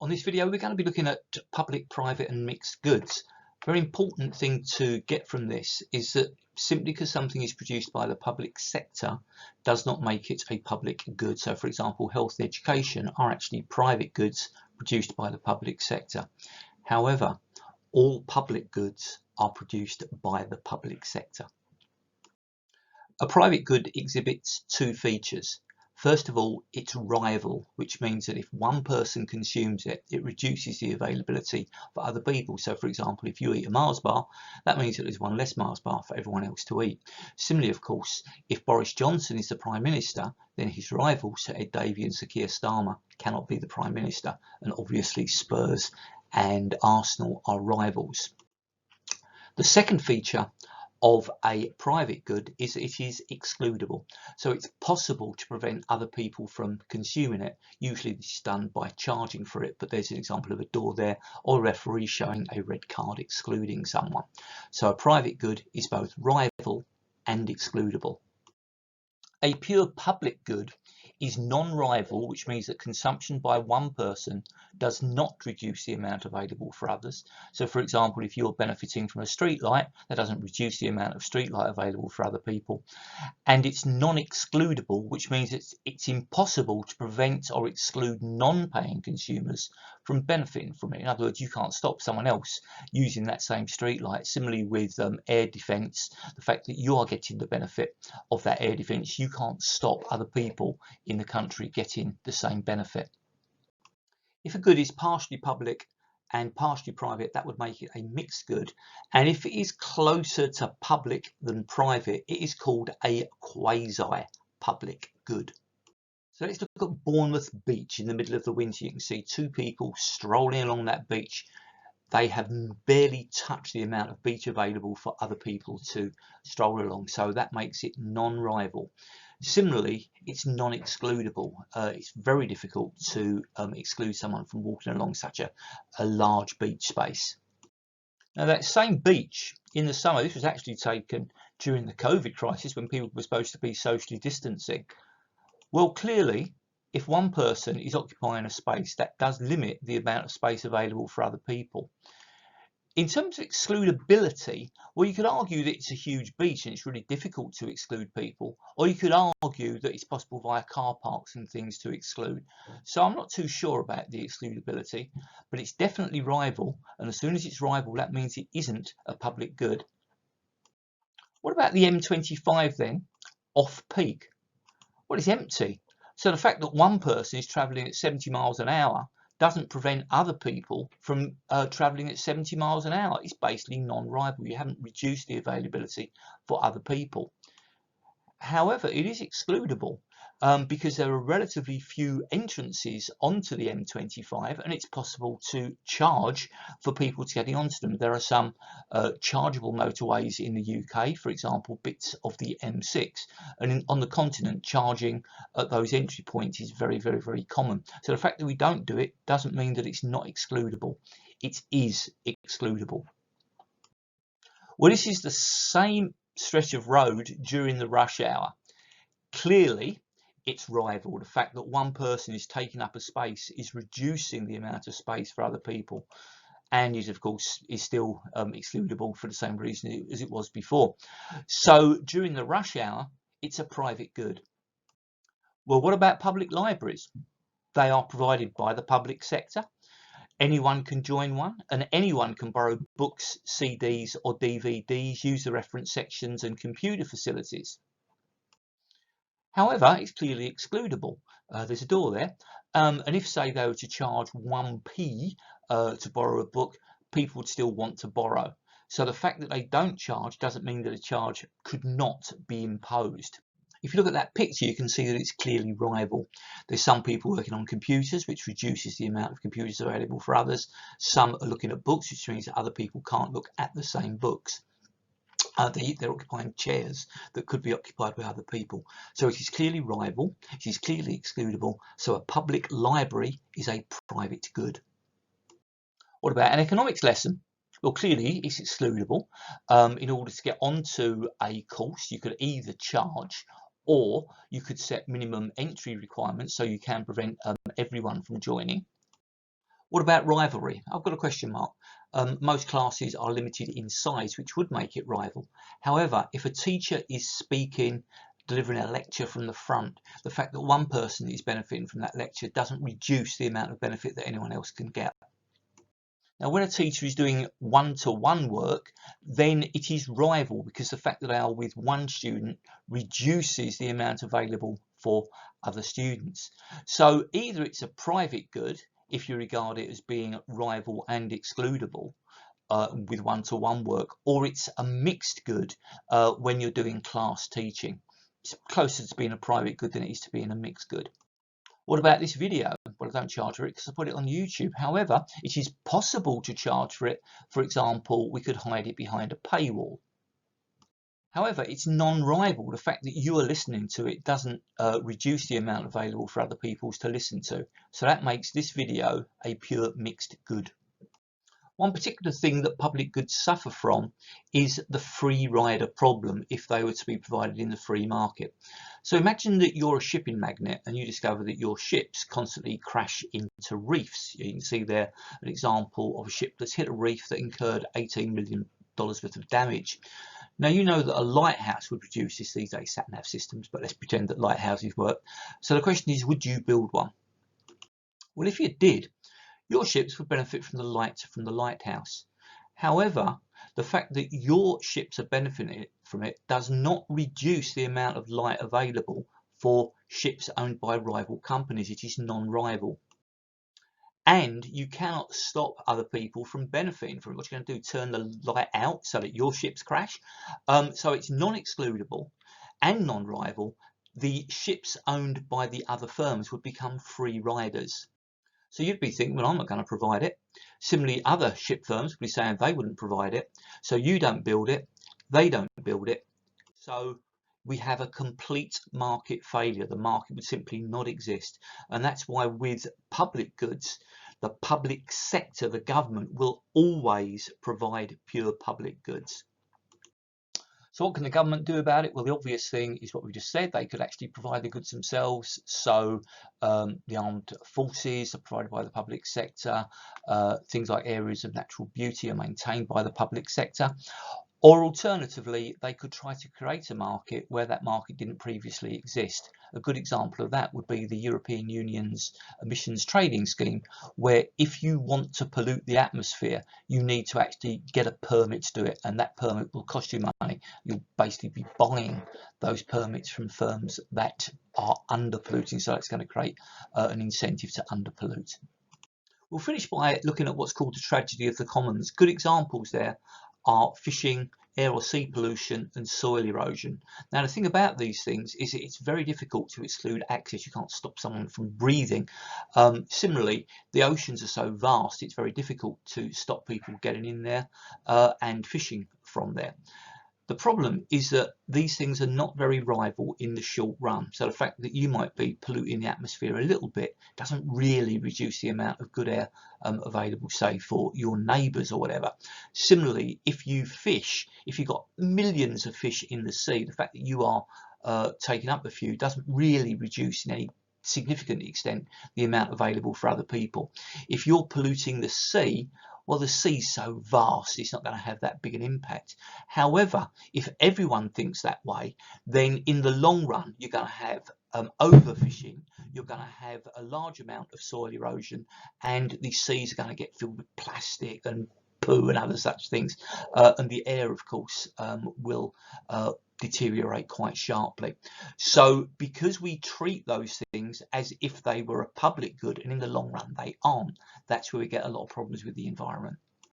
On this video, we're going to be looking at public, private and mixed goods. Very important thing to get from this is that simply because something is produced by the public sector does not make it a public good. So for example, health and education are actually private goods produced by the public sector. However, all public goods are produced by the public sector. A private good exhibits two features. First of all, it's rival, which means that if one person consumes it, it reduces the availability for other people. So for example, if you eat a Mars bar, that means that there's one less Mars bar for everyone else to eat. Similarly, of course, if Boris Johnson is the Prime Minister, then his rivals, Sir Ed Davey and Sir Keir Starmer, cannot be the Prime Minister. And obviously Spurs and Arsenal are rivals. The second feature of a private good is that it is excludable. So it's possible to prevent other people from consuming it. Usually this is done by charging for it, but there's an example of a door there or a referee showing a red card excluding someone. So a private good is both rival and excludable. A pure public good is non-rival, which means that consumption by one person does not reduce the amount available for others. So for example, if you're benefiting from a street light, that doesn't reduce the amount of street light available for other people. And it's non-excludable, which means it's impossible to prevent or exclude non-paying consumers from benefiting from it. In other words, you can't stop someone else using that same street light. Similarly with air defence, the fact that you are getting the benefit of that air defence, you can't stop other people in the country getting the same benefit. If a good is partially public and partially private, that would make it a mixed good. And if it is closer to public than private, it is called a quasi-public good. So let's look at Bournemouth Beach in the middle of the winter. You can see two people strolling along that beach. They have barely touched the amount of beach available for other people to stroll along. So that makes it non-rival. Similarly, it's non-excludable. It's very difficult to exclude someone from walking along such a large beach space. Now that same beach in the summer, this was actually taken during the COVID crisis when people were supposed to be socially distancing. Well, clearly, if one person is occupying a space, that does limit the amount of space available for other people. In terms of excludability, well, you could argue that it's a huge beach and it's really difficult to exclude people, or you could argue that it's possible via car parks and things to exclude. So I'm not too sure about the excludability, but it's definitely rival, and as soon as it's rival, that means it isn't a public good. What about the M25 then, off-peak? Well, it's empty. So the fact that one person is travelling at 70 miles an hour doesn't prevent other people from travelling at 70 miles an hour. It's basically non-rival. You haven't reduced the availability for other people. However, it is excludable because there are relatively few entrances onto the M25 and it's possible to charge for people to getting onto them. There are some chargeable motorways in the UK, for example, bits of the M6, and on the continent, charging at those entry points is very, very, very common. So the fact that we don't do it doesn't mean that it's not excludable. It is excludable. Well, this is the same stretch of road during the rush hour. Clearly, it's rival. The fact that one person is taking up a space is reducing the amount of space for other people, and is of course is still excludable for the same reason as it was before. So during the rush hour, it's a private good. Well, what about public libraries? They are provided by the public sector. Anyone can join one, and anyone can borrow books, CDs or DVDs, use the reference sections and computer facilities. However, it's clearly excludable. There's a door there, and if, say, they were to charge 1p to borrow a book, people would still want to borrow. So the fact that they don't charge doesn't mean that a charge could not be imposed. If you look at that picture, you can see that it's clearly rival. There's some people working on computers, which reduces the amount of computers available for others. Some are looking at books, which means that other people can't look at the same books. They're occupying chairs that could be occupied by other people. So it is clearly rival, it is clearly excludable. So a public library is a private good. What about an economics lesson? Well, clearly it's excludable. In order to get onto a course, you could either charge or you could set minimum entry requirements so you can prevent everyone from joining. What about rivalry? I've got a question mark. Most classes are limited in size, which would make it rival. However, if a teacher is speaking, delivering a lecture from the front, the fact that one person is benefiting from that lecture doesn't reduce the amount of benefit that anyone else can get. Now, when a teacher is doing one-to-one work, then it is rival, because the fact that they are with one student reduces the amount available for other students. So either it's a private good, if you regard it as being rival and excludable with one-to-one work, or it's a mixed good when you're doing class teaching. It's closer to being a private good than it is to being a mixed good. What about this video? Well, I don't charge for it because I put it on YouTube. However, it is possible to charge for it. For example, we could hide it behind a paywall. However, it's non-rival. The fact that you are listening to it doesn't reduce the amount available for other people to listen to. So that makes this video a pure mixed good. One particular thing that public goods suffer from is the free rider problem if they were to be provided in the free market. So imagine that you're a shipping magnate and you discover that your ships constantly crash into reefs. You can see there an example of a ship that's hit a reef that incurred $18 million worth of damage. Now, you know that a lighthouse would produce this these days, sat-nav systems, but let's pretend that lighthouses work. So the question is, would you build one? Well, if you did, your ships would benefit from the light from the lighthouse. However, the fact that your ships are benefiting from it does not reduce the amount of light available for ships owned by rival companies. It is non-rival. And you cannot stop other people from benefiting from it. What you're going to do, turn the light out so that your ships crash? So it's non-excludable and non-rival. The ships owned by the other firms would become free riders. So you'd be thinking, well, I'm not going to provide it. Similarly, other ship firms would be saying they wouldn't provide it. So you don't build it, they don't build it. So we have a complete market failure. The market would simply not exist. And that's why with public goods, the public sector, the government, will always provide pure public goods. So what can the government do about it? Well, the obvious thing is what we just said. They could actually provide the goods themselves. So the armed forces are provided by the public sector. Things like areas of natural beauty are maintained by the public sector. Or alternatively, they could try to create a market where that market didn't previously exist. A good example of that would be the European Union's emissions trading scheme, where if you want to pollute the atmosphere, you need to actually get a permit to do it, and that permit will cost you money. You'll basically be buying those permits from firms that are under polluting, so it's going to create an incentive to under pollute. We'll finish by looking at what's called the tragedy of the commons. Good examples there are fishing, air or sea pollution, and soil erosion. Now, the thing about these things is it's very difficult to exclude access. You can't stop someone from breathing. Similarly, the oceans are so vast, it's very difficult to stop people getting in there and fishing from there. The problem is that these things are not very rival in the short run. So the fact that you might be polluting the atmosphere a little bit doesn't really reduce the amount of good air available, say, for your neighbours or whatever. Similarly, if you fish, if you've got millions of fish in the sea, the fact that you are taking up a few doesn't really reduce in any significant extent the amount available for other people. If you're polluting the sea, well, the sea's so vast, it's not going to have that big an impact. However, if everyone thinks that way, then in the long run, you're going to have overfishing, you're going to have a large amount of soil erosion, and the seas are going to get filled with plastic and poo and other such things. And the air, of course, will deteriorate quite sharply. So because we treat those things as if they were a public good, and in the long run they aren't, that's where we get a lot of problems with the environment.